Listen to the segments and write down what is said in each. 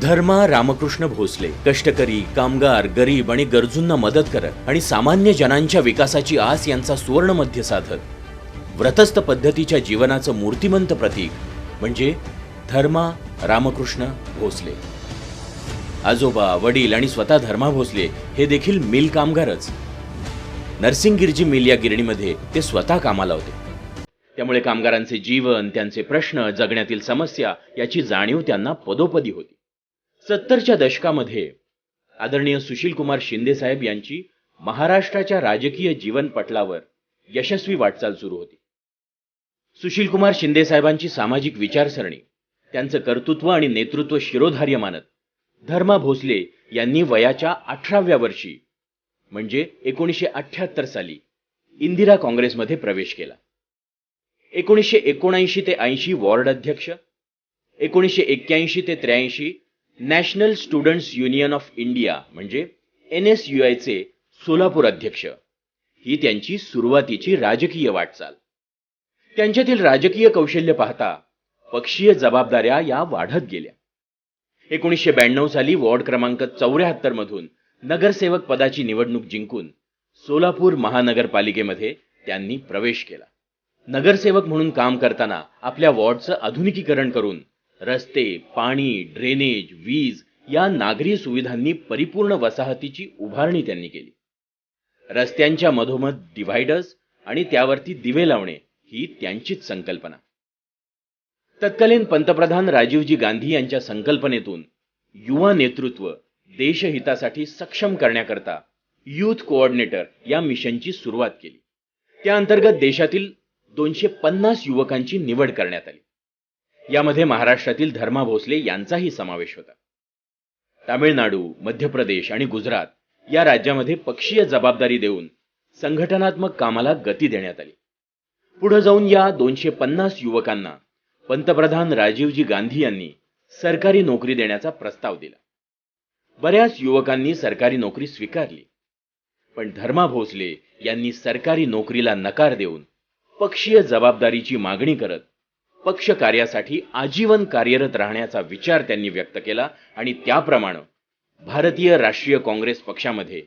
धर्मा रामकृष्ण भोसले कष्टकरी, कामगार, गरीब आणि गरजूंना मदत करत आणि सामान्य जनांच्या विकासाची आस यांचा सुवर्ण मध्य साधत व्रतस्थ पद्धतीच्या जीवनाचं मूर्तिमंत प्रतीक म्हणजे धर्मा रामकृष्ण भोसले. आजोबा, वडील आणि स्वतः धर्मा भोसले हे देखील मिल कामगारच. नरसिंगगिरजी मिल या गिरणीमध्ये ते स्वतः कामाला होते. त्यामुळे कामगारांचे जीवन, त्यांचे प्रश्न, जगण्यातील समस्या याची जाणीव त्यांना पदोपदी होती. 70च्या दशकामध्ये आदरणीय सुशीलकुमार शिंदे साहेब यांची महाराष्ट्राच्या राजकीय जीवन पटलावर यशस्वी वाटचाल सुरू होती. सुशीलकुमार शिंदे साहेबांची सामाजिक विचारसरणी, त्यांचं कर्तृत्व आणि नेतृत्व शिरोधार्य मानत धर्मा भोसले यांनी वयाच्या 18व्या वर्षी म्हणजे 1978 साली इंदिरा काँग्रेसमध्ये प्रवेश केला. 1979 ते 80 वॉर्ड अध्यक्ष, 1981 ते 83 national students union of India म्हणजे NSUI चे सोलापूर अध्यक्ष, ही त्यांची सुरुवातीची राजकीय वाटचाल. त्यांच्यातील राजकीय कौशल्य पाहता पक्षीय जबाबदाऱ्या या वाढत गेल्या. 1992 साली वॉर्ड क्रमांक 74 मधून नगरसेवक पदाची निवडणूक जिंकून सोलापूर महानगरपालिकेमध्ये त्यांनी प्रवेश केला. नगरसेवक म्हणून काम करताना आपल्या वॉर्डचं आधुनिकीकरण करून रस्ते, पाणी, ड्रेनेज, वीज या नागरी सुविधांनी परिपूर्ण वसाहतीची उभारणी त्यांनी केली. रस्त्यांच्या मधोमध डिव्हायडर्स आणि त्यावरती दिवे लावणे ही त्यांचीच संकल्पना. तत्कालीन पंतप्रधान राजीवजी गांधी यांच्या संकल्पनेतून युवा नेतृत्व देशहितासाठी सक्षम करण्याकरता यूथ कोऑर्डिनेटर या मिशनची सुरुवात केली. त्या अंतर्गत देशातील 250 युवकांची निवड करण्यात आली. यामध्ये महाराष्ट्रातील धर्मा भोसले यांचाही समावेश होता. तामिळनाडू, मध्य प्रदेश आणि गुजरात या राज्यामध्ये पक्षीय जबाबदारी देऊन संघटनात्मक कामाला गती देण्यात आली. पुढे जाऊन या 250 युवकांना पंतप्रधान राजीवजी गांधी यांनी सरकारी नोकरी देण्याचा प्रस्ताव दिला. बऱ्याच युवकांनी सरकारी नोकरी स्वीकारली, पण धर्मा भोसले यांनी सरकारी नोकरीला नकार देऊन पक्षीय जबाबदारीची मागणी करत पक्ष कार्यासाठी आजीवन कार्यरत राहण्याचा विचार त्यांनी व्यक्त केला आणि त्याप्रमाणे भारतीय राष्ट्रीय काँग्रेस पक्षामध्ये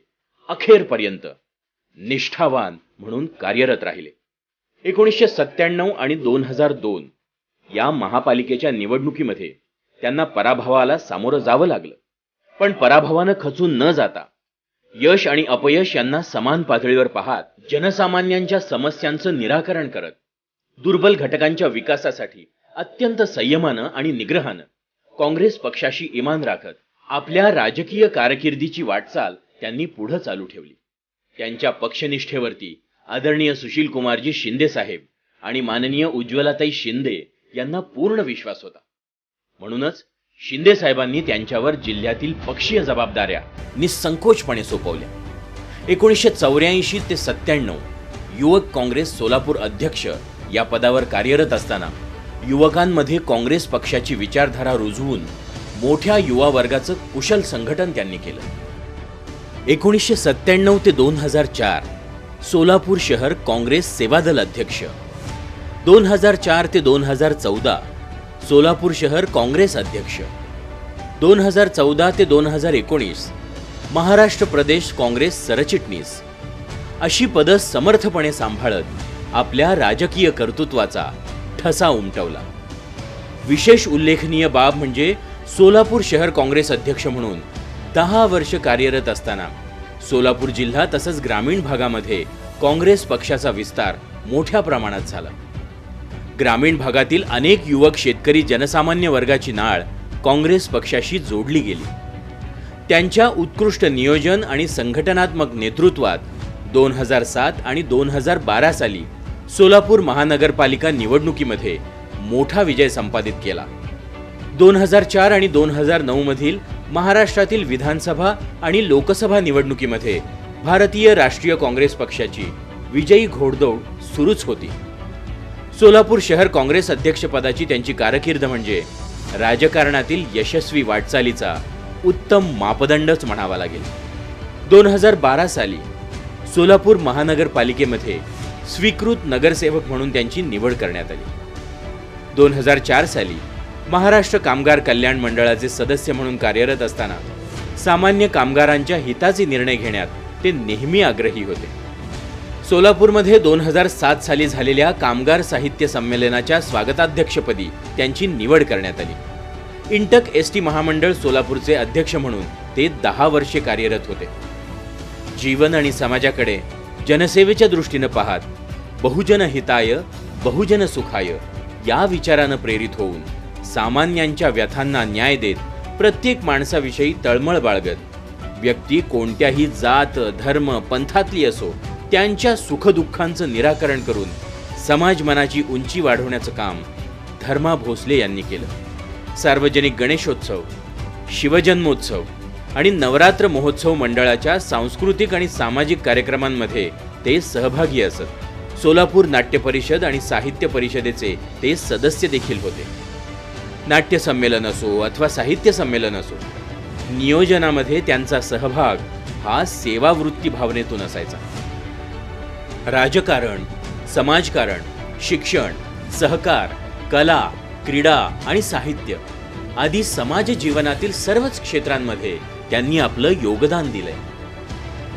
अखेरपर्यंत निष्ठावान म्हणून कार्यरत राहिले. 1997 आणि 2002 या महापालिकेच्या निवडणुकीमध्ये त्यांना पराभवाला सामोरं जावं लागलं, पण पराभवानं खचून न जाता यश आणि अपयश यांना समान पातळीवर पाहत जनसामान्यांच्या समस्यांचं निराकरण करत दुर्बल घटकांच्या विकासासाठी अत्यंत संयमानं आणि निग्रहानं काँग्रेस पक्षाशी इमान राखत आपल्या राजकीय कारकिर्दीची वाटचाल त्यांनी पुढे चालू ठेवली. त्यांच्या पक्षनिष्ठेवरती आदरणीय सुशीलकुमारजी शिंदे साहेब आणि माननीय उज्ज्वलाताई शिंदे यांना पूर्ण विश्वास होता. म्हणूनच शिंदे साहेबांनी त्यांच्यावर जिल्ह्यातील पक्षीय जबाबदाऱ्या निसंकोचपणे सोपवल्या. 1984 ते 97 युवक काँग्रेस सोलापूर अध्यक्ष या पदावर कार्यरत असताना युवकांमध्ये काँग्रेस पक्षाची विचारधारा रुजवून मोठ्या युवा वर्गाचं कुशल संघटन त्यांनी केलं. 1997 ते 2004 सोलापूर शहर काँग्रेस सेवादल अध्यक्ष, 2004 ते 2014 सोलापूर शहर काँग्रेस अध्यक्ष, 2014 ते 2019 महाराष्ट्र प्रदेश काँग्रेस सरचिटणीस अशी पदं समर्थपणे सांभाळत आपल्या राजकीय कर्तृत्वाचा ठसा उमटवला. विशेष उल्लेखनीय बाब म्हणजे सोलापूर शहर काँग्रेस अध्यक्ष म्हणून 10 वर्ष कार्यरत असताना सोलापूर जिल्हा तसंच ग्रामीण भागामध्ये काँग्रेस पक्षाचा विस्तार मोठ्या प्रमाणात झाला. ग्रामीण भागातील अनेक युवक शेतकरी जनसामान्य वर्गाची नाळ काँग्रेस पक्षाशी जोडली गेली. त्यांच्या उत्कृष्ट नियोजन आणि संघटनात्मक नेतृत्वात 2007 आणि 2012 साली सोलापूर महानगरपालिका निवडणुकीमध्ये मोठा विजय संपादित केला. 2004 आणि 2009 मधील महाराष्ट्रातील विधानसभा आणि लोकसभा निवडणुकीमध्ये भारतीय राष्ट्रीय काँग्रेस पक्षाची विजयी घोडदौड सुरूच होती. सोलापूर शहर काँग्रेस अध्यक्षपदाची त्यांची कारकीर्द म्हणजे राजकारणातील यशस्वी वाटचालीचा उत्तम मापदंडच म्हणावा लागेल. 2012 साली सोलापूर महानगरपालिकेमध्ये स्वीकृत नगरसेवक म्हणून त्यांची निवड करण्यात आली. 2004 साली महाराष्ट्र कामगार कल्याण मंडळाचे सदस्य म्हणून कार्यरत असताना सामान्य कामगारांच्या हिताचे निर्णय घेण्यात ते नेहमी आग्रही होते. सोलापूरमध्ये 2007 साली झालेल्या कामगार साहित्य संमेलनाच्या स्वागताध्यक्षपदी त्यांची निवड करण्यात आली. इंटक एसटी महामंडळ सोलापूरचे अध्यक्ष म्हणून ते 10 वर्षे कार्यरत होते. जीवन आणि समाजाकडे जनसेवेच्या दृष्टीने पाहत बहुजन हिताय बहुजन सुखाय या विचारानं प्रेरित होऊन सामान्यांच्या व्यथांना न्याय देत प्रत्येक माणसाविषयी तळमळ बाळगत व्यक्ती कोणत्याही जात धर्म पंथातली असो त्यांच्या सुखदुःखांचं निराकरण करून समाज मनाची उंची वाढवण्याचं काम धर्मा भोसले यांनी केलं. सार्वजनिक गणेशोत्सव, शिवजन्मोत्सव आणि नवरात्र महोत्सव मंडळाच्या सांस्कृतिक आणि सामाजिक कार्यक्रमांमध्ये ते सहभागी असत. सोलापूर नाट्य परिषद आणि साहित्य परिषदेचे ते सदस्य देखील होते. नाट्य संमेलन असो अथवा साहित्य संमेलन असो, नियोजनामध्ये त्यांचा सहभाग हा सेवावृत्ती भावनेतून असायचा. राजकारण, समाजकारण, शिक्षण, सहकार, कला, क्रीडा आणि साहित्य आदी समाज जीवनातील सर्वच क्षेत्रांमध्ये त्यांनी आपलं योगदान दिलंय.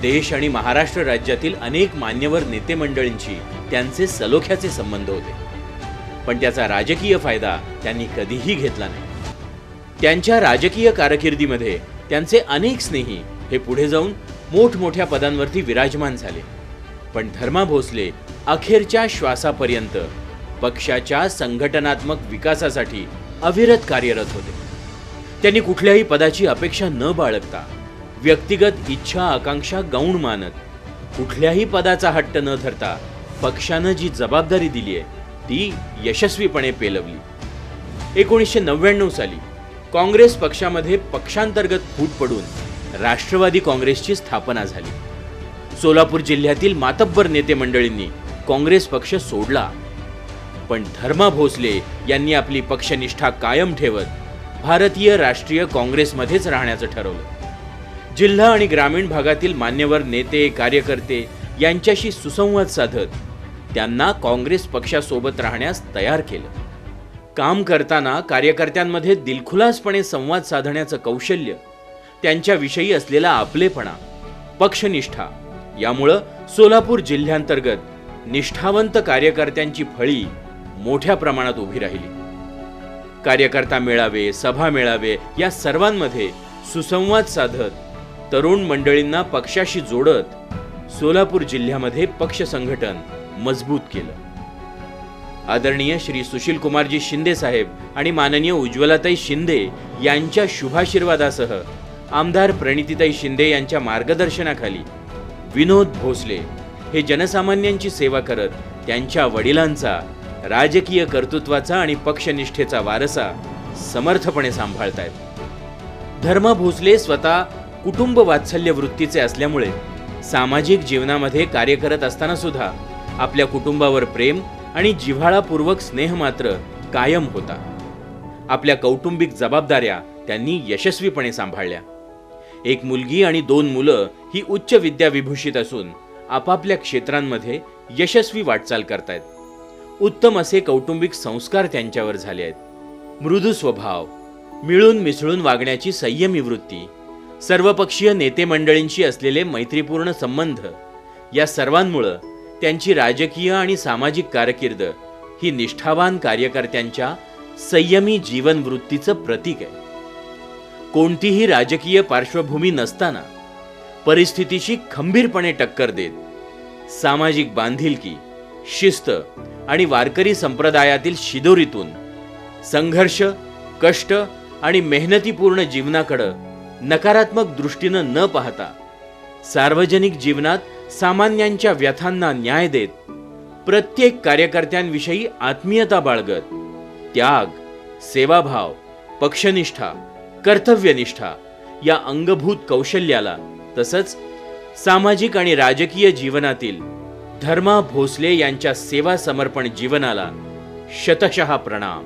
देश आणि महाराष्ट्र राज्यातील अनेक मान्यवर नेते मंडळींशी त्यांचे सलोख्याचे संबंध होते, पण त्याचा राजकीय फायदा त्यांनी कधीही घेतला नाही. त्यांच्या राजकीय कारकिर्दीमध्ये त्यांचे अनेक स्नेही हे पुढे जाऊन मोठमोठ्या पदांवरती विराजमान झाले, पण धर्मा भोसले अखेरच्या श्वासापर्यंत पक्षाच्या संघटनात्मक विकासासाठी अविरत कार्यरत होते. त्यांनी कुठल्याही पदाची अपेक्षा न बाळगता व्यक्तिगत इच्छा आकांक्षा गौण मानत कुठल्याही पदाचा हट्ट न धरता पक्षानं जी जबाबदारी दिली आहे ती यशस्वीपणे पेलवली. 1999 साली काँग्रेस पक्षामध्ये पक्षांतर्गत फूट पडून राष्ट्रवादी काँग्रेसची स्थापना झाली. सोलापूर जिल्ह्यातील मातब्बर नेते मंडळींनी काँग्रेस पक्ष सोडला, पण धर्मा भोसले यांनी आपली पक्षनिष्ठा कायम ठेवत भारतीय राष्ट्रीय काँग्रेसमध्येच राहण्याचं ठरवलं. जिल्हा आणि ग्रामीण भागातील मान्यवर नेते कार्यकर्ते यांच्याशी सुसंवाद साधत त्यांना काँग्रेस पक्षासोबत राहण्यास तयार केलं. काम करताना कार्यकर्त्यांमध्ये दिलखुलासपणे संवाद साधण्याचं कौशल्य, त्यांच्याविषयी असलेला आपलेपणा, पक्षनिष्ठा यामुळं सोलापूर जिल्ह्यांतर्गत निष्ठावंत कार्यकर्त्यांची फळी मोठ्या प्रमाणात उभी राहिली. कार्यकर्ता मेळावे, सभा मेळावे या सर्वांमध्ये सुसंवाद साधत तरुण मंडळींना पक्षाशी जोडत सोलापूर जिल्ह्यामध्ये पक्ष संघटन मजबूत केलं. आदरणीय श्री सुशील कुमारजी शिंदे साहेब आणि माननीय उज्ज्वलाताई शिंदे यांच्या शुभाशीर्वादासह आमदार प्रणितीताई शिंदे यांच्या मार्गदर्शनाखाली विनोद भोसले हे जनसामान्यांची सेवा करत त्यांच्या वडिलांचा राजकीय कर्तृत्वाचा आणि पक्षनिष्ठेचा वारसा समर्थपणे सांभाळतायत. धर्मा भोसले स्वतः कुटुंब वात्सल्य वृत्तीचे असल्यामुळे सामाजिक जीवनामध्ये कार्य करत असताना सुद्धा आपल्या कुटुंबावर प्रेम आणि जिव्हाळापूर्वक स्नेह मात्र कायम होता. आपल्या कौटुंबिक जबाबदाऱ्या त्यांनी यशस्वीपणे सांभाळल्या. एक मुलगी आणि 2 मुलं ही उच्च विद्याविभूषित असून आपापल्या क्षेत्रांमध्ये यशस्वी वाटचाल करतायत. उत्तम असे कौटुंबिक संस्कार त्यांच्यावर झाले आहेत. मृदू स्वभाव, मिळून मिसळून वागण्याची संयमी वृत्ती, सर्वपक्षीय नेते मंडळींशी असलेले मैत्रीपूर्ण संबंध या सर्वांमुळे त्यांची राजकीय आणि सामाजिक कारकीर्द ही निष्ठावान कार्यकर्त्यांच्या संयमी जीवन वृत्तीचं प्रतीक आहे. कोणतीही राजकीय पार्श्वभूमी नसताना परिस्थितीशी खंबीरपणे टक्कर देत सामाजिक बांधिलकी, शिस्त आणि वारकरी संप्रदायातील शिदोरीतून संघर्ष, कष्ट आणि मेहनतीपूर्ण जीवनाकडे नकारात्मक दृष्टीनं न पाहता सार्वजनिक जीवनात सामान्यांच्या व्यथांना न्याय देत प्रत्येक कार्यकर्त्यांविषयी आत्मीयता बाळगत त्याग, सेवाभाव, पक्षनिष्ठा, कर्तव्यनिष्ठा या अंगभूत कौशल्याला तसंच सामाजिक आणि राजकीय जीवनातील धर्मा भोसले यांच्या सेवा समर्पण जीवनाला शतशः प्रणाम.